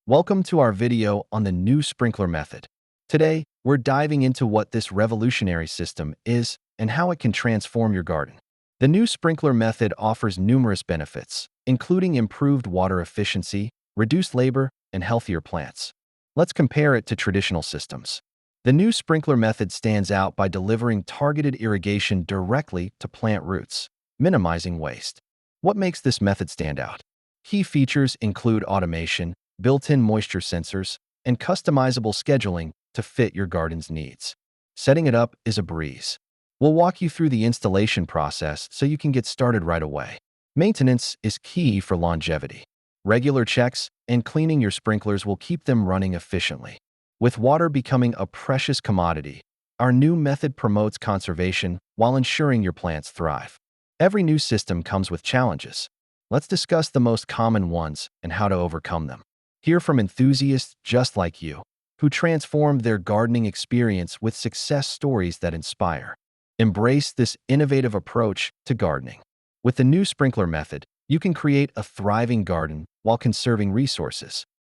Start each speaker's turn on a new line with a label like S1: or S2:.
S1: Welcome to our video on the new sprinkler method. Today, we're diving into what this revolutionary system is and how it can transform your garden. The new sprinkler method offers numerous benefits, including improved water efficiency, reduced labor, and healthier plants. Let's compare it to traditional systems. The new sprinkler method stands out by delivering targeted irrigation directly to plant roots, minimizing waste. What makes this method stand out? Key features include automation, built-in moisture sensors, and customizable scheduling to fit your garden's needs. Setting it up is a breeze. We'll walk you through the installation process so you can get started right away. Maintenance is key for longevity. Regular checks and cleaning your sprinklers will keep them running efficiently. With water becoming a precious commodity, our new method promotes conservation while ensuring your plants thrive. Every new system comes with challenges. Let's discuss the most common ones and how to overcome them. Hear from enthusiasts just like you, who transformed their gardening experience with success stories that inspire. Embrace this innovative approach to gardening. With the new sprinkler method, you can create a thriving garden while conserving resources.